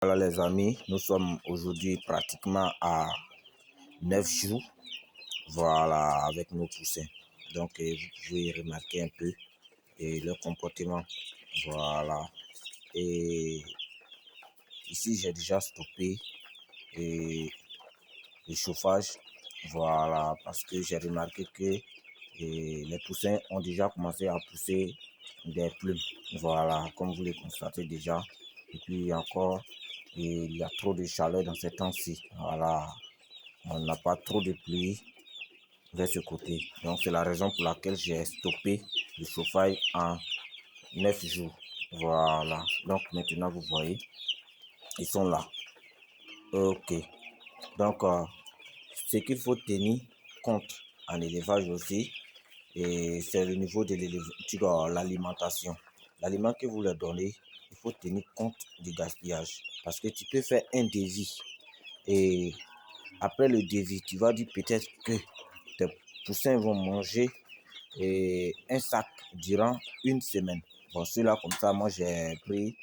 Voilà les amis, nous sommes aujourd'hui pratiquement à 9 jours, voilà, avec nos poussins. Donc vous pouvez remarquer un peu leur comportement, voilà. Et ici j'ai déjà stoppé le chauffage, voilà, parce que j'ai remarqué que les poussins ont déjà commencé à pousser des plumes, voilà, comme vous le constatez déjà. Et puis encore, il y a trop de chaleur dans ces temps-ci, voilà, on n'a pas trop de pluie vers ce côté. Donc c'est la raison pour laquelle j'ai stoppé le chauffage en 9 jours, voilà. Donc maintenant vous voyez, ils sont là. Ok, donc ce qu'il faut tenir compte en élevage aussi, et c'est le niveau de l'alimentation. L'aliment que vous leur donnez, il faut tenir compte du gaspillage. Parce que tu peux faire un devis et après le devis, tu vas dire peut-être que tes poussins vont manger un sac durant une semaine. Bon, celui-là, comme ça, moi j'ai pris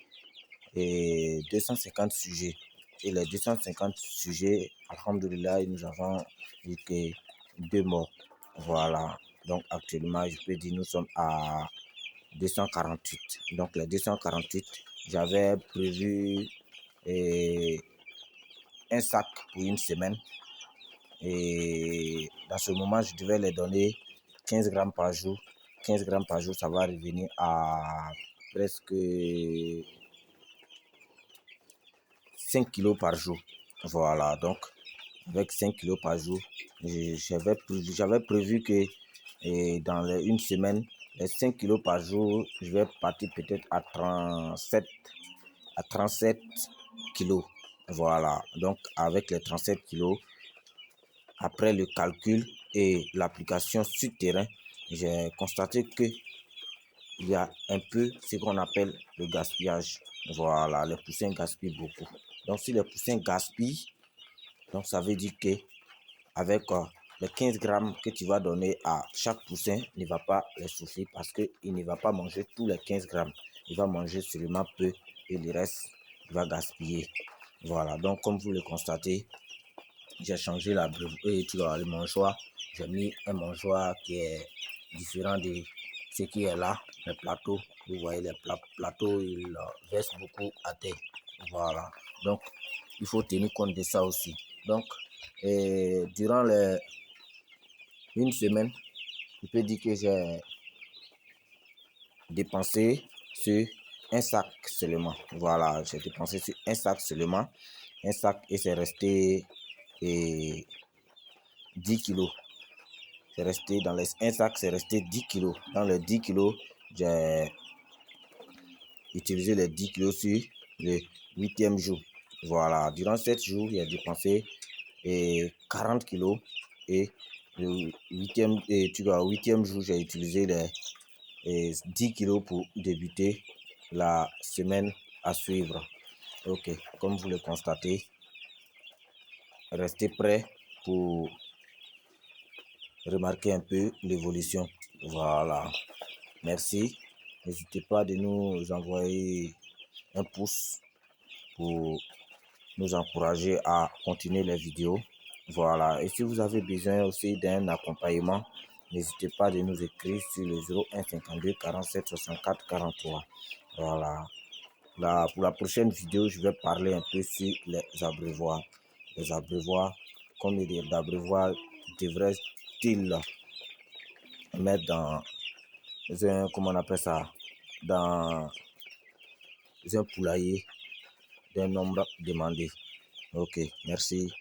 250 sujets. Et les 250 sujets, alhamdoulilah, nous avons eu que 2 morts. Voilà. Donc actuellement, je peux dire nous sommes à 248. Donc les 248, j'avais prévu un sac pour une semaine. Et dans ce moment, je devais les donner 15 grammes par jour. 15 grammes par jour, ça va revenir à presque 5 kilos par jour. Voilà, donc avec 5 kilos par jour, j'avais prévu que dans une semaine, les 5 kilos par jour, je vais partir peut-être à 37 kilos. Voilà, donc avec les 37 kilos, après le calcul et l'application sur terrain, j'ai constaté que il y a un peu ce qu'on appelle le gaspillage. Voilà, les poussins gaspillent beaucoup. Donc si les poussins gaspillent, donc ça veut dire que avec les 15 grammes que tu vas donner à chaque poussin, ne va pas les souffrir parce qu'il ne va pas manger tous les 15 grammes. Il va manger seulement peu et le reste, il va gaspiller. Voilà, donc comme vous le constatez, j'ai changé le mangeoire. J'ai mis un mangeoire qui est différent de ce qui est là, les plateaux. Vous voyez, les plateaux, ils versent beaucoup à terre. Voilà, donc il faut tenir compte de ça aussi. Donc, durant une semaine, je peux dire que j'ai dépensé sur un sac seulement. Voilà, j'ai dépensé sur un sac seulement. Un sac et c'est resté 10 kilos. C'est resté dans un sac, c'est resté 10 kilos. Dans les 10 kilos, j'ai utilisé les 10 kilos sur le 8e jour. Voilà, durant 7 jours, j'ai dépensé 40 kilos et le 8e jour, j'ai utilisé les 10 kilos pour débuter la semaine à suivre. Ok, comme vous le constatez, restez prêts pour remarquer un peu l'évolution. Voilà, merci. N'hésitez pas de nous envoyer un pouce pour nous encourager à continuer les vidéos. Voilà, et si vous avez besoin aussi d'un accompagnement, n'hésitez pas de nous écrire sur le 01 52 47 64 43. Voilà. Pour la prochaine vidéo, je vais parler un peu sur les abreuvoirs. Les abreuvoirs, combien d'abreuvoirs devraient-ils mettre dans comment on appelle ça, dans un poulailler d'un nombre demandé. Ok, merci.